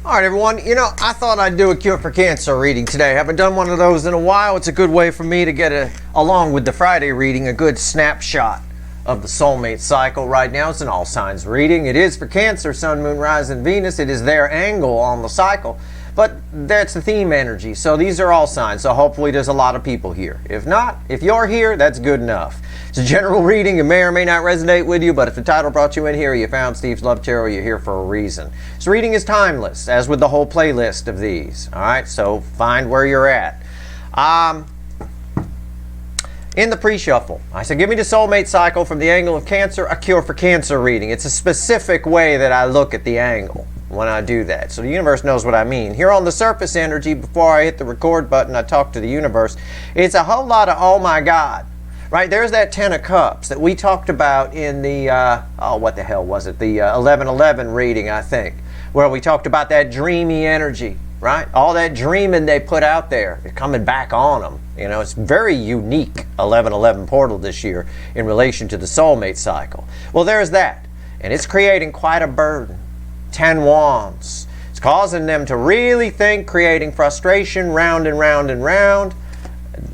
All right, everyone. You know, I thought I'd do a cure for cancer reading today. I haven't done one of those in a while. It's a good way for me to get, along with the Friday reading, a good snapshot of the soulmate cycle. Right now, it's an all signs reading. It is for Cancer, Sun, Moon, Rising, Venus. It is their angle on the cycle. But that's the theme energy. So these are all signs. So hopefully there's a lot of people here. If not, if you're here, that's good enough. It's a general reading. It may or may not resonate with you, but if the title brought you in here, you found Steve's Love Tarot, you're here for a reason. This reading is timeless, as with the whole playlist of these. All right, so find where you're at. In the pre-shuffle, I said, give me the soulmate cycle from the angle of Cancer, a cure for cancer reading. It's a specific way that I look at the angle when I do that. So the universe knows what I mean. Here on the surface energy, before I hit the record button, I talk to the universe. It's a whole lot of, oh my God. Right, there's that 10 of Cups that we talked about in the, what the hell was it? The 11/11 reading, I think, where we talked about that dreamy energy, right? All that dreaming they put out there is coming back on them. You know, it's very unique 11/11 portal this year in relation to the soulmate cycle. Well, there's that, and it's creating quite a burden. 10 Wands. It's causing them to really think, creating frustration round and round and round,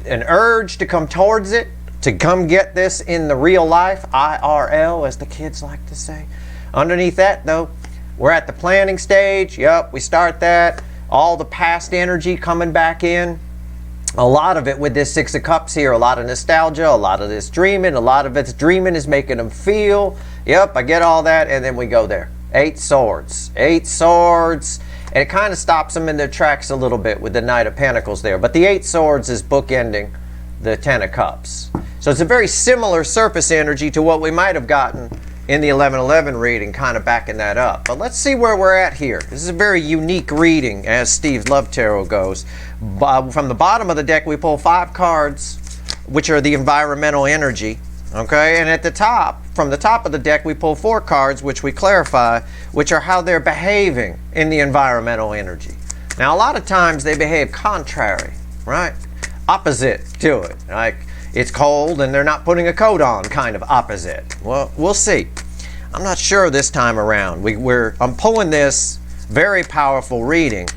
an urge to come towards it, to come get this in the real life, IRL, as the kids like to say. Underneath that, though, we're at the planning stage. Yep, we start that. All the past energy coming back in. A lot of it with this 6 of Cups here, a lot of nostalgia, a lot of this dreaming, a lot of it's dreaming is making them feel. Yep, I get all that, and then we go there. 8 Swords. 8 Swords. And it kind of stops them in their tracks a little bit with the Knight of Pentacles there. But the 8 Swords is bookending the 10 of Cups. So it's a very similar surface energy to what we might have gotten in the 11/11 reading, kind of backing that up. But let's see where we're at here. This is a very unique reading, as Steve's Love Tarot goes. From the bottom of the deck, we pull 5 cards, which are the environmental energy. Okay, and at the top, from the top of the deck, we pull 4 cards, which we clarify, which are how they're behaving in the environmental energy. Now, a lot of times they behave contrary, right? Opposite to it. Like, it's cold and they're not putting a coat on, kind of opposite. Well, we'll see. I'm not sure this time around. I'm pulling this very powerful reading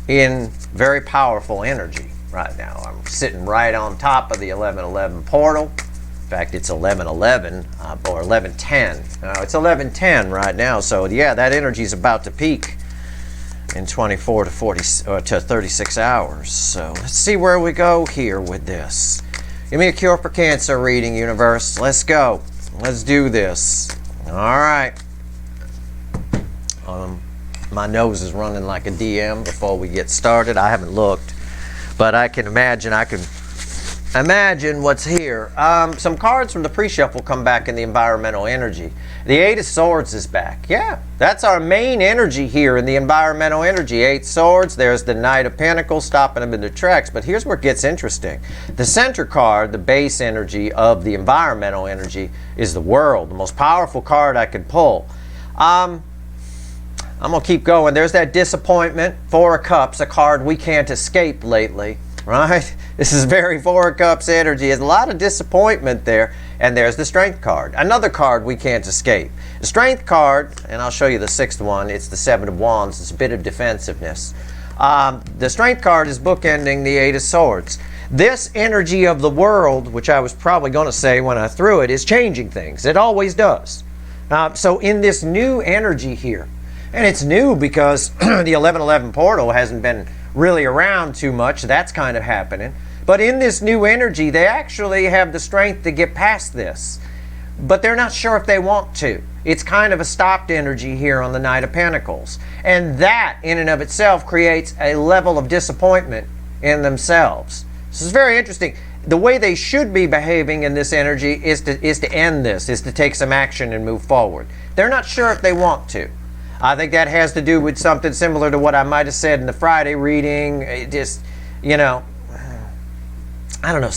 in very powerful energy right now. I'm sitting right on top of the 11/11 portal. In fact, it's 11/11 or 11/10. It's 11/10 right now. So yeah, that energy is about to peak in 24 to 36 hours. So let's see where we go here with this. Give me a cure for cancer reading, universe. Let's go. Let's do this. All right. My nose is running like a DM before we get started. I haven't looked, but I can imagine. I can imagine what's here. Some cards from the pre-shuffle come back in the environmental energy. The 8 of Swords is back. Yeah, that's our main energy here in the environmental energy. 8 Swords. There's the Knight of Pentacles stopping them in their tracks. But here's where it gets interesting. The center card, the base energy of the environmental energy, is the World. The most powerful card I could pull. I'm going to keep going. There's that disappointment. 4 of Cups, a card we can't escape lately. Right? This is very 4 of Cups energy. There's a lot of disappointment there. And there's the Strength card. Another card we can't escape. The Strength card, and I'll show you the 6th one. It's the 7 of Wands. It's a bit of defensiveness. The Strength card is bookending the 8 of Swords. This energy of the World, which I was probably going to say when I threw it, is changing things. It always does. So in this new energy here, and it's new because the 11/11 portal hasn't been really around too much. That's kind of happening. But in this new energy, they actually have the strength to get past this. But they're not sure if they want to. It's kind of a stopped energy here on the Knight of Pentacles. And that, in and of itself, creates a level of disappointment in themselves. This is very interesting. The way they should be behaving in this energy is to end this, is to take some action and move forward. They're not sure if they want to. I think that has to do with something similar to what I might have said in the Friday reading. It just, you know, I don't know.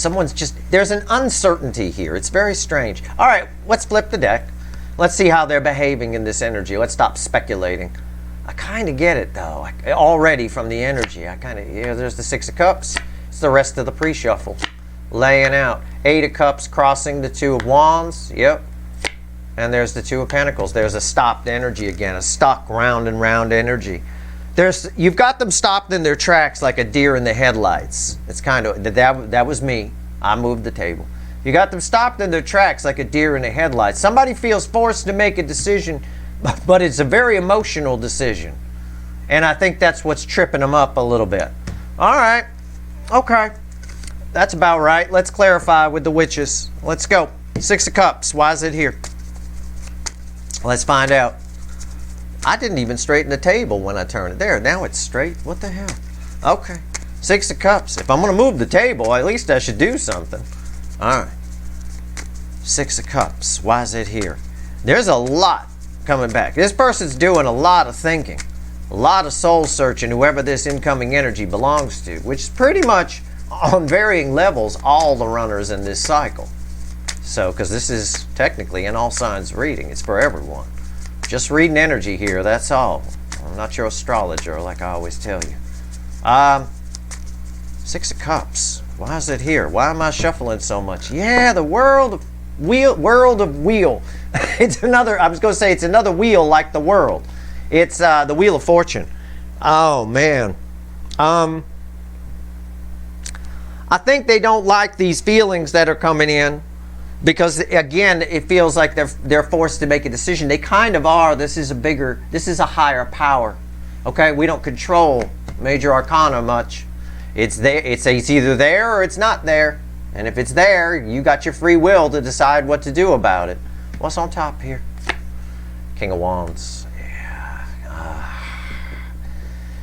There's an uncertainty here. It's very strange. All right, let's flip the deck. Let's see how they're behaving in this energy. Let's stop speculating. I kind of get it, though, already from the energy. There's the 6 of Cups. It's the rest of the pre-shuffle laying out. 8 of Cups crossing the 2 of Wands. Yep. And there's the 2 of Pentacles. There's a stopped energy again, a stuck round and round energy. You've got them stopped in their tracks like a deer in the headlights. It's kind of, that was me. I moved the table. You got them stopped in their tracks like a deer in the headlights. Somebody feels forced to make a decision, but it's a very emotional decision. And I think that's what's tripping them up a little bit. All right. Okay. That's about right. Let's clarify with the witches. Let's go. 6 of Cups. Why is it here? Let's find out. I didn't even straighten the table when I turned it. There, now it's straight. What the hell? Okay. 6 of Cups. If I'm going to move the table, at least I should do something. All right. 6 of Cups. Why is it here? There's a lot coming back. This person's doing a lot of thinking. A lot of soul searching, whoever this incoming energy belongs to, which is pretty much on varying levels all the runners in this cycle. So, because this is technically an all signs reading. It's for everyone. Just reading energy here, that's all. I'm not your astrologer, like I always tell you. 6 of Cups. Why is it here? Why am I shuffling so much? Yeah, the world of wheel. It's another, I was going to say it's another wheel like the world. It's the Wheel of Fortune. Oh, man. I think they don't like these feelings that are coming in. Because again, it feels like they're forced to make a decision. They kind of are. This is a higher power. Okay, we don't control major arcana much. It's there. It's either there or it's not there. And if it's there, you got your free will to decide what to do about it. What's on top here? King of Wands. Yeah.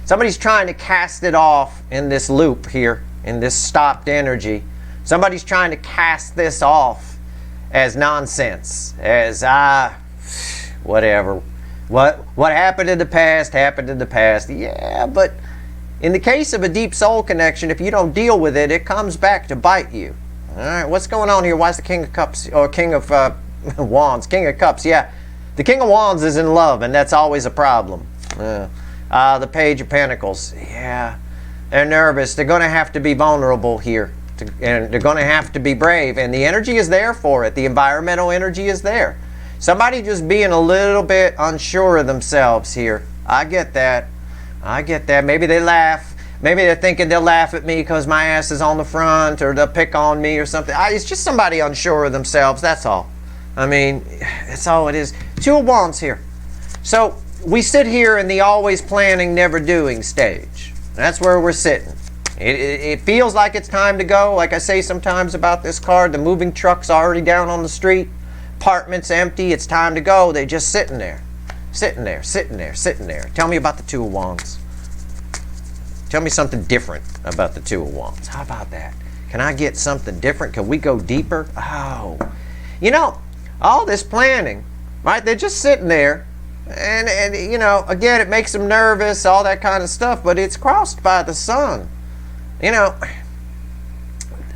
Somebody's trying to cast it off in this loop here, in this stopped energy. Somebody's trying to cast this off as nonsense, as whatever. What happened in the past happened in the past. Yeah, but in the case of a deep soul connection, if you don't deal with it, it comes back to bite you. All right, what's going on here? Why is the King of Cups, or King of Wands, King of Cups? Yeah, the King of Wands is in love, and that's always a problem. The Page of Pentacles. Yeah, they're nervous. They're going to have to be vulnerable here. And they're going to have to be brave, and the energy is there for it. The environmental energy is there. Somebody just being a little bit unsure of themselves here. I get that. I get that. Maybe they laugh. Maybe they're thinking they'll laugh at me because my ass is on the front, or they'll pick on me or something. It's just somebody unsure of themselves. That's all. I mean, that's all it is. 2 of Wands here. So we sit here in the always planning, never doing stage. That's where we're sitting. It feels like it's time to go. Like I say sometimes about this card, the moving truck's already down on the street. Apartment's empty. It's time to go. They're just sitting there. Sitting there, sitting there, sitting there. Tell me about the 2 of Wands. Tell me something different about the 2 of Wands. How about that? Can I get something different? Can we go deeper? Oh. You know, all this planning, right? They're just sitting there. And you know, again, it makes them nervous, all that kind of stuff. But it's crossed by the sun. You know,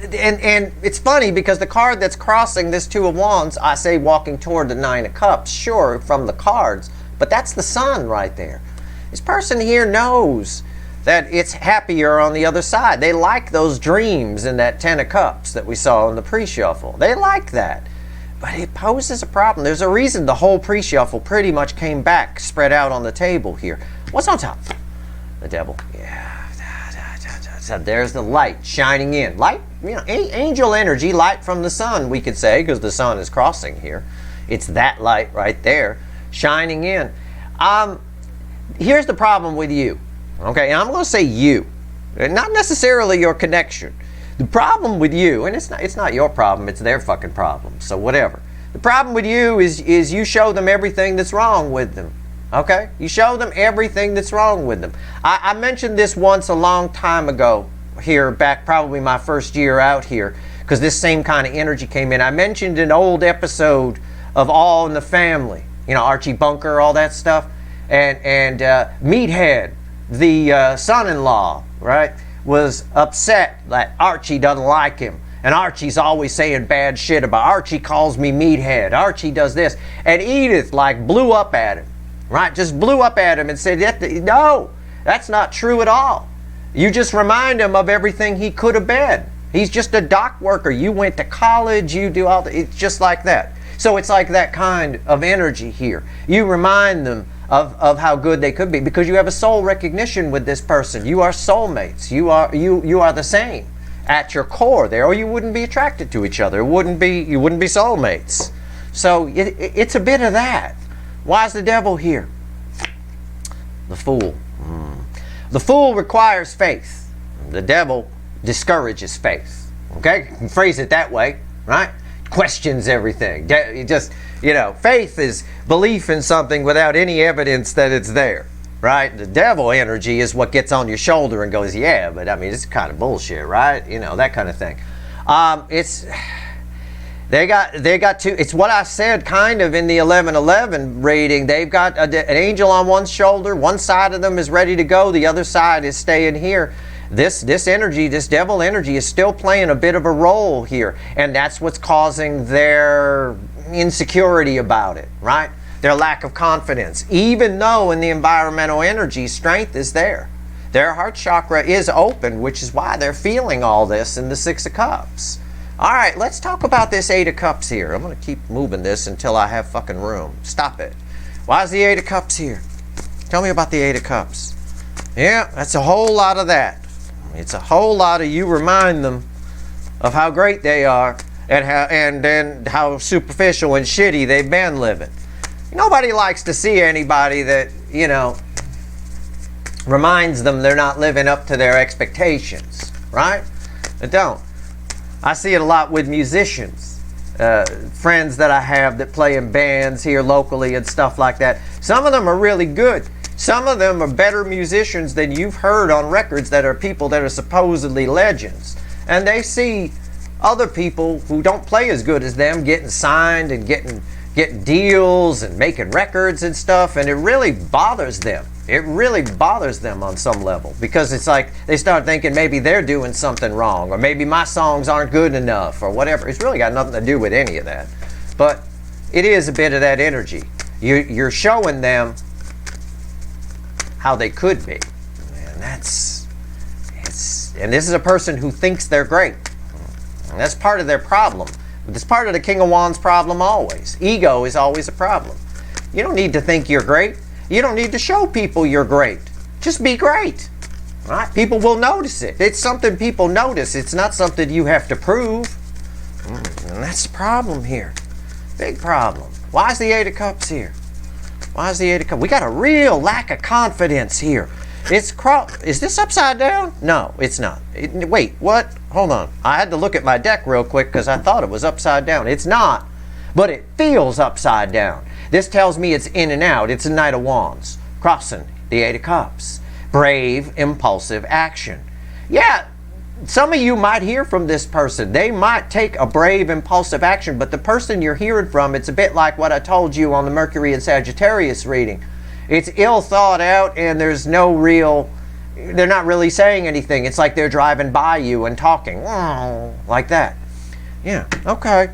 and it's funny because the card that's crossing this 2 of Wands, I say walking toward the 9 of Cups, sure, from the cards, but that's the sun right there. This person here knows that it's happier on the other side. They like those dreams in that 10 of Cups that we saw in the pre-shuffle. They like that. But it poses a problem. There's a reason the whole pre-shuffle pretty much came back spread out on the table here. What's on top? The Devil. Yeah. So there's the light shining in. Light, you know, angel energy, light from the sun, we could say, because the sun is crossing here. It's that light right there, shining in. Here's the problem with you. Okay, and I'm going to say you. Not necessarily your connection. The problem with you, and it's not your problem, it's their fucking problem, so whatever. The problem with you is you show them everything that's wrong with them. Okay? You show them everything that's wrong with them. I mentioned this once a long time ago here, back probably my first year out here, because this same kind of energy came in. I mentioned an old episode of All in the Family. You know, Archie Bunker, all that stuff. And Meathead, the son-in-law, right, was upset that Archie doesn't like him. And Archie's always saying bad shit about, Archie calls me Meathead. Archie does this. And Edith, like, blew up at him. Right, just blew up at him and said, no, that's not true at all. You just remind him of everything he could have been. He's just a dock worker. You went to college, you do all that. It's just like that. So it's like that kind of energy here. You remind them of how good they could be, because you have a soul recognition with this person. You are soulmates. You are the same at your core there, or you wouldn't be attracted to each other. You wouldn't be soulmates. So it's a bit of that. Why is the devil here? The fool. The fool requires faith. The devil discourages faith. Okay? You can phrase it that way, right? Questions everything. Faith is belief in something without any evidence that it's there, right? The devil energy is what gets on your shoulder and goes, yeah, but I mean, it's kind of bullshit, right? You know, that kind of thing. They got to, it's what I said kind of in the 11:11 reading. They've got an angel on one shoulder. One side of them is ready to go. The other side is staying here. This energy, this devil energy, is still playing a bit of a role here. And that's what's causing their insecurity about it, right? Their lack of confidence. Even though in the environmental energy, strength is there. Their heart chakra is open, which is why they're feeling all this in the Six of Cups. All right, let's talk about this Eight of Cups here. I'm going to keep moving this until I have fucking room. Stop it. Why is the Eight of Cups here? Tell me about the Eight of Cups. Yeah, that's a whole lot of that. It's a whole lot of you remind them of how great they are and then how superficial and shitty they've been living. Nobody likes to see anybody that, you know, reminds them they're not living up to their expectations, right? They don't. I see it a lot with musicians, friends that I have that play in bands here locally and stuff like that. Some of them are really good. Some of them are better musicians than you've heard on records that are people that are supposedly legends. And they see other people who don't play as good as them getting signed and getting deals and making records and stuff, and it really bothers them. It really bothers them on some level, because it's like they start thinking maybe they're doing something wrong, or maybe my songs aren't good enough, or whatever. It's really got nothing to do with any of that. But it is a bit of that energy. You're showing them how they could be. And and this is a person who thinks they're great. And that's part of their problem. It's part of the King of Wands problem always. Ego is always a problem. You don't need to think you're great. You don't need to show people you're great. Just be great. Right? People will notice it. It's something people notice. It's not something you have to prove. And that's the problem here. Big problem. Why is the Eight of Cups here? Why is the Eight of Cups? We got a real lack of confidence here. Is this upside down? No, it's not. Wait, what? Hold on. I had to look at my deck real quick because I thought it was upside down. It's not, but it feels upside down. This tells me it's in and out. It's a Knight of Wands, crossing the Eight of Cups. Brave, impulsive action. Yeah, some of you might hear from this person. They might take a brave, impulsive action, but the person you're hearing from, it's a bit like what I told you on the Mercury and Sagittarius reading. It's ill thought out, and there's no real, they're not really saying anything. It's like they're driving by you and talking, like that. Yeah, okay.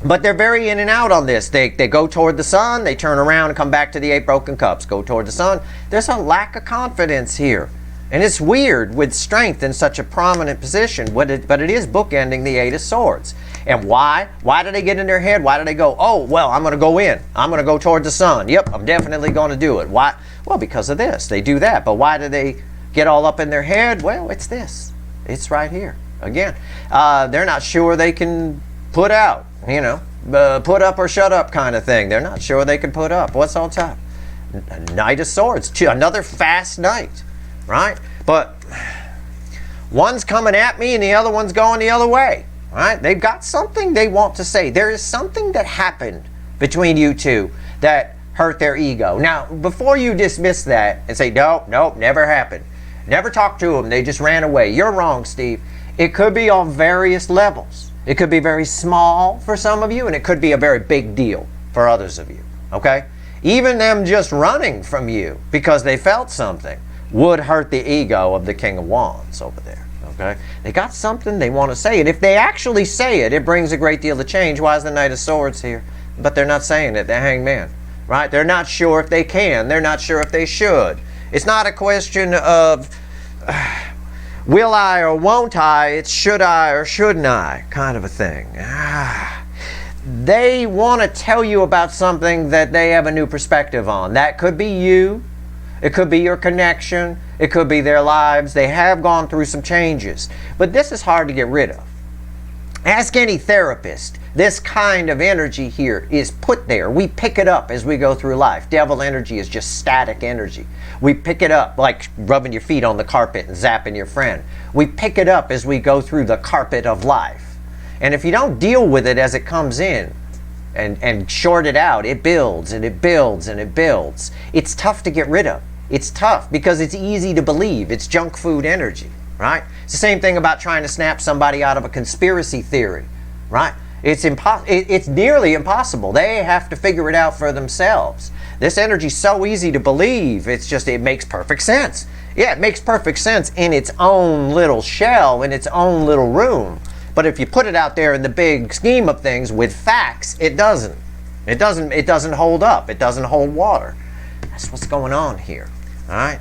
But they're very in and out on this. They go toward the sun, they turn around and come back to the Eight Broken Cups. Go toward the sun. There's a lack of confidence here. And it's weird with strength in such a prominent position, but it is bookending the Eight of Swords. And why? Why do they get in their head? Why do they go, oh, well, I'm going to go in. I'm going to go toward the sun. Yep, I'm definitely going to do it. Why? Well, because of this. They do that. But why do they get all up in their head? Well, it's this. It's right here. Again, they're not sure they can put out, put up or shut up kind of thing. They're not sure they can put up. What's on top? Knight of Swords. Another fast knight. Right? But one's coming at me and the other one's going the other way. Right? They've got something they want to say. There is something that happened between you two that hurt their ego. Now, before you dismiss that and say, nope, never happened. Never talked to them. They just ran away. You're wrong, Steve. It could be on various levels. It could be very small for some of you, and it could be a very big deal for others of you. Okay? Even them just running from you because they felt something would hurt the ego of the King of Wands over there. Okay? They got something they want to say, and if they actually say it, it brings a great deal of change. Why is the Knight of Swords here? But they're not saying it. They're hangman. Right? They're not sure if they can. They're not sure if they should. It's not a question of will I or won't I? It's should I or shouldn't I kind of a thing. they want to tell you about something that they have a new perspective on. That could be you. It could be your connection. It could be their lives. They have gone through some changes. But this is hard to get rid of. Ask any therapist. This kind of energy here is put there. We pick it up as we go through life. Devil energy is just static energy. We pick it up like rubbing your feet on the carpet and zapping your friend. We pick it up as we go through the carpet of life. And if you don't deal with it as it comes in and short it out, it builds and it builds and it builds. It's tough to get rid of. It's tough because it's easy to believe. It's junk food energy, right? It's the same thing about trying to snap somebody out of a conspiracy theory, right? It's nearly impossible. They have to figure it out for themselves. This energy is so easy to believe. It makes perfect sense. Yeah, it makes perfect sense in its own little shell, in its own little room. But if you put it out there in the big scheme of things with facts, it doesn't. It doesn't hold up. It doesn't hold water. That's what's going on here. All right?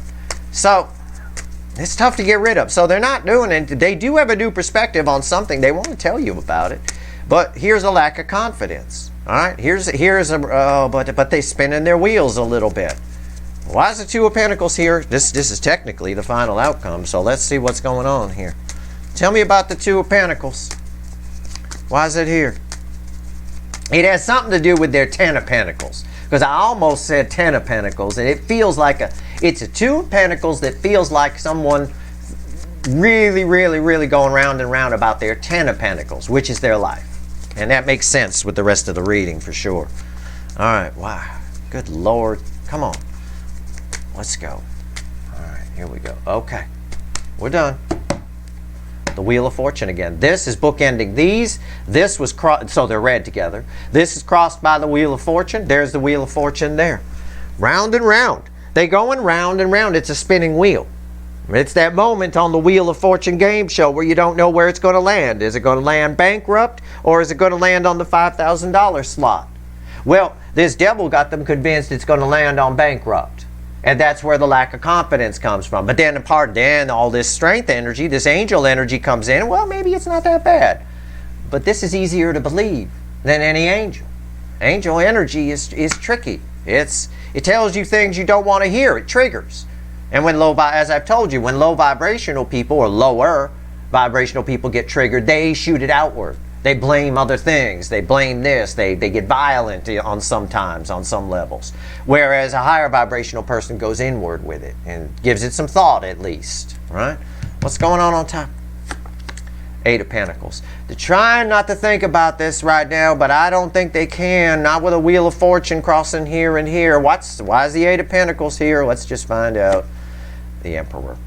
So it's tough to get rid of. So they're not doing it. They do have a new perspective on something. They want to tell you about it. But here's a lack of confidence. All right? But they spinning their wheels a little bit. Why is the Two of Pentacles here? This is technically the final outcome. So let's see what's going on here. Tell me about the Two of Pentacles. Why is it here? It has something to do with their Ten of Pentacles. Because I almost said Ten of Pentacles, and it feels like it's a Two of Pentacles that feels like someone really, really, really going round and round about their Ten of Pentacles, which is their life. And that makes sense with the rest of the reading for sure. All right, wow. Good Lord. Come on. Let's go. All right, here we go. Okay. We're done. The Wheel of Fortune again. This is bookending these. This was so they're read together. This is crossed by the Wheel of Fortune. There's the Wheel of Fortune there. Round and round. They going round and round. It's a spinning wheel. It's that moment on the Wheel of Fortune game show where you don't know where it's going to land. Is it going to land bankrupt or is it going to land on the $5,000 slot? Well, this devil got them convinced it's going to land on bankrupt. And that's where the lack of confidence comes from. But then all this strength energy, this angel energy comes in. Well, maybe it's not that bad. But this is easier to believe than any angel. Angel energy is tricky. It tells you things you don't want to hear. It triggers. And as I've told you, when low vibrational people or lower vibrational people get triggered, they shoot it outward. They blame other things. They blame this. They get violent on some levels. Whereas a higher vibrational person goes inward with it and gives it some thought at least. Right? What's going on top? Eight of Pentacles. They're trying not to think about this right now, but I don't think they can. Not with a Wheel of Fortune crossing here and here. Why is the Eight of Pentacles here? Let's just find out. The Emperor.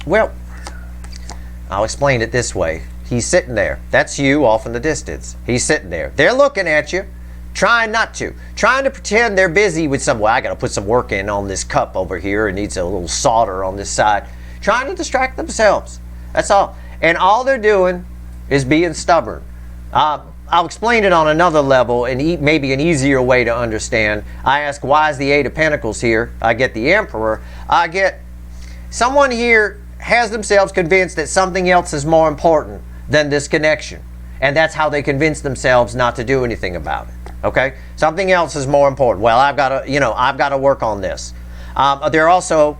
Well, I'll explain it this way. He's sitting there. That's you off in the distance. He's sitting there. They're looking at you, trying not to. Trying to pretend they're busy with well, I got to put some work in on this cup over here. It needs a little solder on this side. Trying to distract themselves. That's all. And all they're doing is being stubborn. I'll explain it on another level and maybe an easier way to understand. I ask, why is the Eight of Pentacles here? I get the Emperor. I get someone here has themselves convinced that something else is more important than this connection. And that's how they convince themselves not to do anything about it. Okay? Something else is more important. Well, I've got to work on this. They're also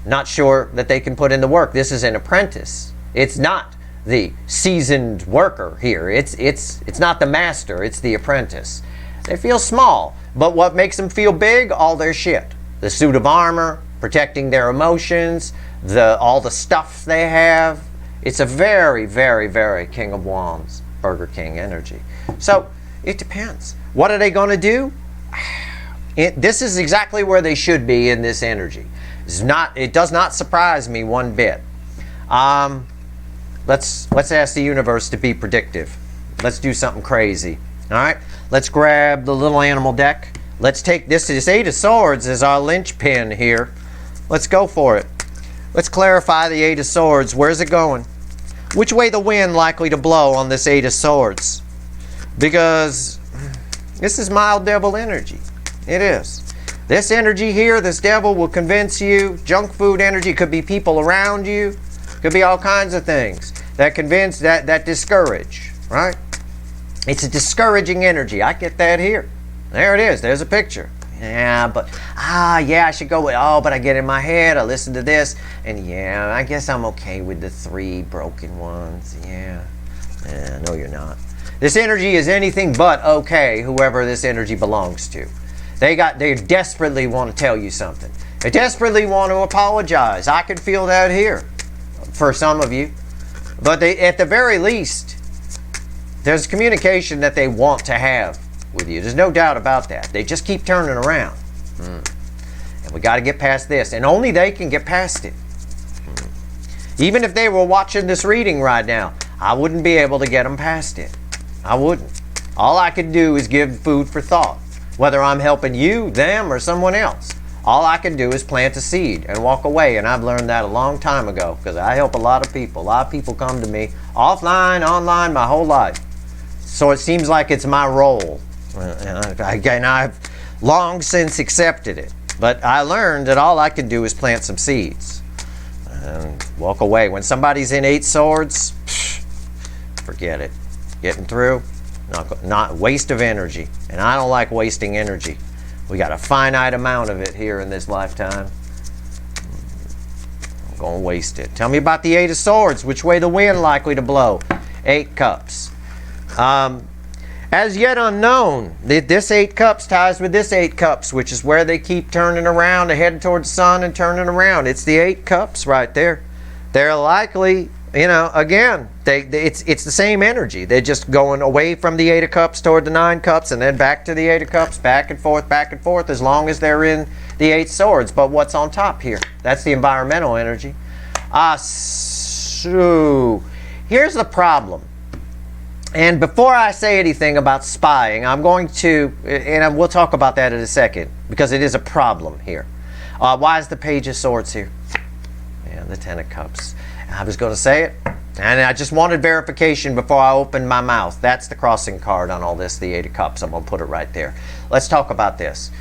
not sure that they can put in the work. This is an apprentice. It's not the seasoned worker here. It's not the master. It's the apprentice. They feel small. But what makes them feel big? All their shit. The suit of armor, protecting their emotions, all the stuff they have. It's a very, very, very King of Wands, Burger King energy. So it depends. What are they going to do? This is exactly where they should be in this energy. It does not surprise me one bit. Let's ask the universe to be predictive. Let's do something crazy. All right. Let's grab the little animal deck. Let's take this Eight of Swords as our linchpin here. Let's go for it. Let's clarify the Eight of Swords. Where's it going? Which way the wind likely to blow on this Eight of Swords? Because this is mild devil energy. It is. This energy here, this devil will convince you. Junk food energy. Could be people around you. Could be all kinds of things. that convince, that discourage, right? It's a discouraging energy. I get that here. There it is. There's a picture. Yeah, but, yeah, I should go with, but I get in my head, I listen to this, and yeah, I guess I'm okay with the 3 broken ones. Yeah. No, you're not. This energy is anything but okay, whoever this energy belongs to. They desperately want to tell you something. They desperately want to apologize. I can feel that here for some of you. But at the very least, there's communication that they want to have with you. There's no doubt about that. They just keep turning around. And we got to get past this. And only they can get past it. Even if they were watching this reading right now, I wouldn't be able to get them past it. I wouldn't. All I could do is give food for thought. Whether I'm helping you, them, or someone else. All I can do is plant a seed and walk away. And I've learned that a long time ago because I help a lot of people. A lot of people come to me offline, online, my whole life. So it seems like it's my role. And I've long since accepted it. But I learned that all I can do is plant some seeds and walk away. When somebody's in 8 swords, forget it. Getting through, not waste of energy. And I don't like wasting energy. We got a finite amount of it here in this lifetime. I'm going to waste it. Tell me about the 8 of swords. Which way the wind likely to blow? 8 cups. As yet unknown. This 8 cups ties with this 8 cups, which is where they keep turning around, heading towards the sun and turning around. It's the 8 cups right there. They're likely, again, it's the same energy. They're just going away from the 8 of cups toward the 9 cups and then back to the 8 of cups, back and forth, as long as they're in the 8 swords. But what's on top here? That's the environmental energy. So here's the problem. And before I say anything about spying, I'm going to, and we'll talk about that in a second, because it is a problem here. Why is the Page of Swords here? Yeah, the 10 of Cups. I was going to say it, and I just wanted verification before I opened my mouth. That's the crossing card on all this, the 8 of Cups. I'm going to put it right there. Let's talk about this.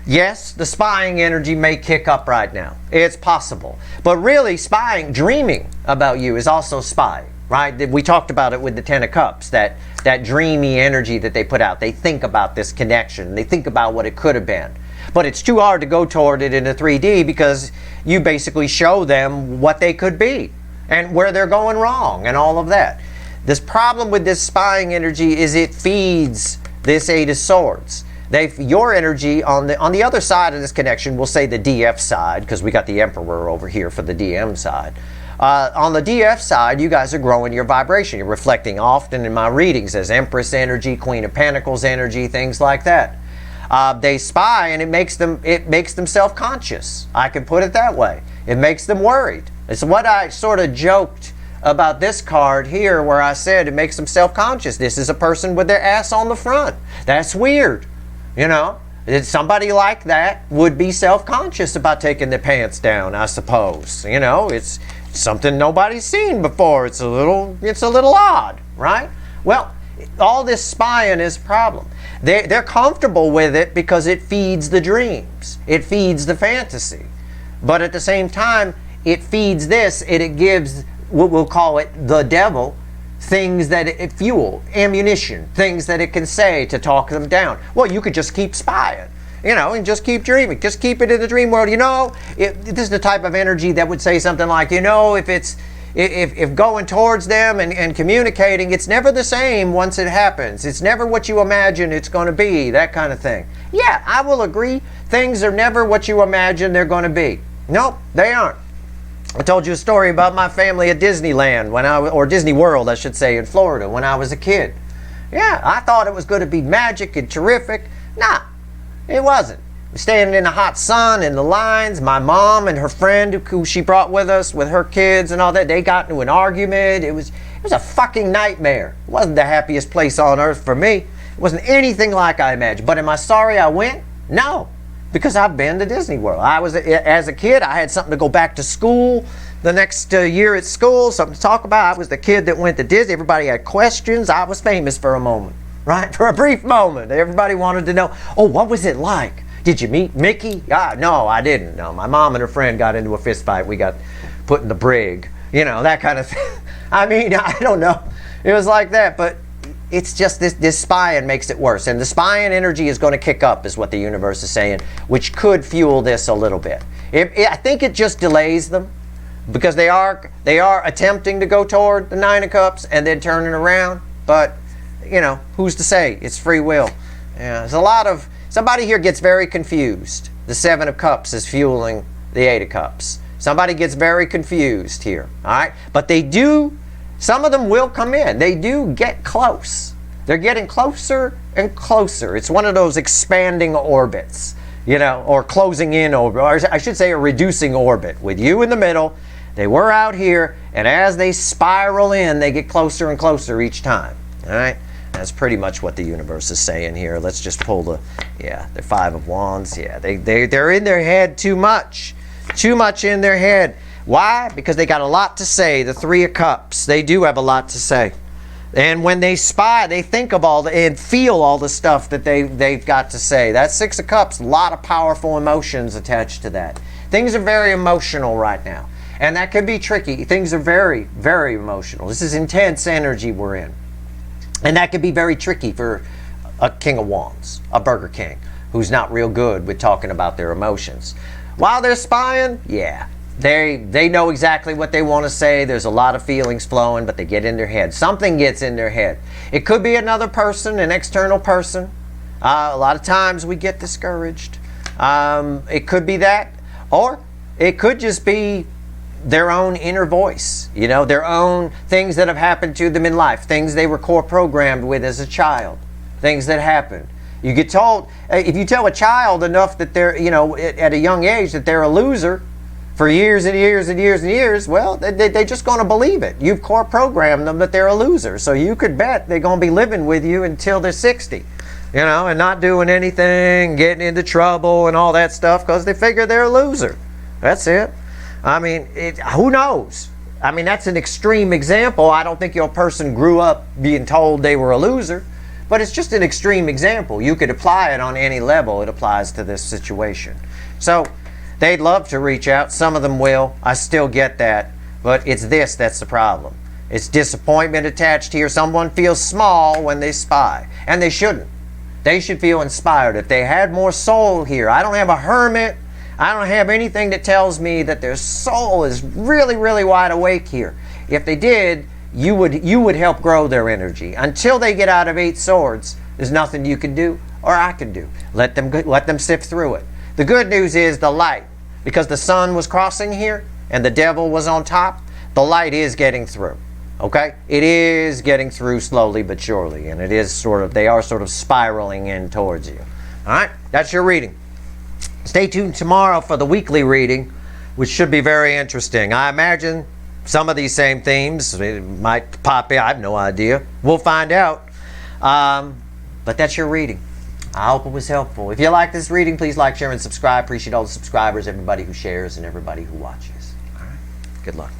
Yes, the spying energy may kick up right now. It's possible. But really, spying, dreaming about you is also spying. Right? We talked about it with the 10 of Cups, that dreamy energy that they put out. They think about this connection. They think about what it could have been. But it's too hard to go toward it in a 3D because you basically show them what they could be and where they're going wrong and all of that. This problem with this spying energy is it feeds this 8 of Swords. Your energy on the other side of this connection, we'll say the DF side, because we got the Emperor over here for the DM side. On the DF side, you guys are growing your vibration. You're reflecting often in my readings as Empress energy, Queen of Pentacles energy, things like that. They spy and it makes them self-conscious. I can put it that way. It makes them worried. It's what I sort of joked about this card here where I said it makes them self-conscious. This is a person with their ass on the front. That's weird. Somebody like that would be self-conscious about taking their pants down, I suppose. It's something nobody's seen before. It's a little odd, right? Well, all this spying is a problem. They're comfortable with it because it feeds the dreams. It feeds the fantasy. But at the same time, it feeds this and it gives, what we'll call it, the devil, things that it fuel, ammunition, things that it can say to talk them down. Well, you could just keep spying. And just keep dreaming. Just keep it in the dream world. This is the type of energy that would say something like, if going towards them and communicating, it's never the same once it happens. It's never what you imagine it's going to be, that kind of thing. Yeah, I will agree. Things are never what you imagine they're going to be. Nope, they aren't. I told you a story about my family at Disneyland, or Disney World, I should say, in Florida when I was a kid. Yeah, I thought it was going to be magic and terrific. Nah. It wasn't. Standing in the hot sun in the lines, my mom and her friend who she brought with us with her kids and all that, they got into an argument. It was a fucking nightmare. It wasn't the happiest place on earth for me. It wasn't anything like I imagined. But am I sorry I went? No, because I've been to Disney World. As a kid, I had something to go back to school the next year at school, something to talk about. I was the kid that went to Disney. Everybody had questions. I was famous for a moment. Right? For a brief moment. Everybody wanted to know, what was it like? Did you meet Mickey? No, I didn't. No, my mom and her friend got into a fist fight. We got put in the brig. You know, that kind of thing. I mean, I don't know. It was like that, but it's just this spying makes it worse. And the spying energy is going to kick up, is what the universe is saying, which could fuel this a little bit. I think it just delays them, because they are attempting to go toward the Nine of Cups and then turning around. But, you know, who's to say? It's free will. Yeah, there's a lot of, somebody here gets very confused. The Seven of Cups is fueling the Eight of Cups. Somebody gets very confused here, all right? But they do, some of them will come in. They do get close. They're getting closer and closer. It's one of those expanding orbits, you know, or closing in orbit, or I should say a reducing orbit with you in the middle. They were out here, and as they spiral in, they get closer and closer each time, all right? That's pretty much what the universe is saying here. Let's just pull the Five of Wands. Yeah, they're in their head too much. Too much in their head. Why? Because they got a lot to say. The Three of Cups, they do have a lot to say. And when they spy, they think of all and feel all the stuff that they've got to say. That Six of Cups, a lot of powerful emotions attached to that. Things are very emotional right now. And that could be tricky. Things are very, very emotional. This is intense energy we're in. And that could be very tricky for a King of Wands, a Burger King, who's not real good with talking about their emotions. While they're spying, yeah, they know exactly what they want to say. There's a lot of feelings flowing, but they get in their head. Something gets in their head. It could be another person, an external person. A lot of times we get discouraged. It could be that, or it could just be their own inner voice, you know, their own things that have happened to them in life, things they were core programmed with as a child, things that happened. You get told, if you tell a child enough that they're, you know, at a young age that they're a loser for years and years and years and years, well, they're just going to believe it. You've core programmed them that they're a loser. So you could bet they're going to be living with you until they're 60, you know, and not doing anything, getting into trouble and all that stuff because they figure they're a loser. That's it. I mean, who knows? I mean, that's an extreme example. I don't think your person grew up being told they were a loser. But it's just an extreme example. You could apply it on any level. It applies to this situation. So they'd love to reach out. Some of them will. I still get that. But it's this that's the problem. It's disappointment attached here. Someone feels small when they spy. And they shouldn't. They should feel inspired. If they had more soul here. I don't have a hermit. I don't have anything that tells me that their soul is really, really wide awake here. If they did, you would help grow their energy. Until they get out of Eight Swords, there's nothing you can do or I can do. Let them sift through it. The good news is the light, because the sun was crossing here and the devil was on top, the light is getting through. Okay? It is getting through slowly but surely, and it is they are sort of spiraling in towards you. All right? That's your reading. Stay tuned tomorrow for the weekly reading, which should be very interesting. I imagine some of these same themes might pop in. I have no idea. We'll find out. But that's your reading. I hope it was helpful. If you like this reading, please like, share, and subscribe. Appreciate all the subscribers, everybody who shares, and everybody who watches. All right. Good luck.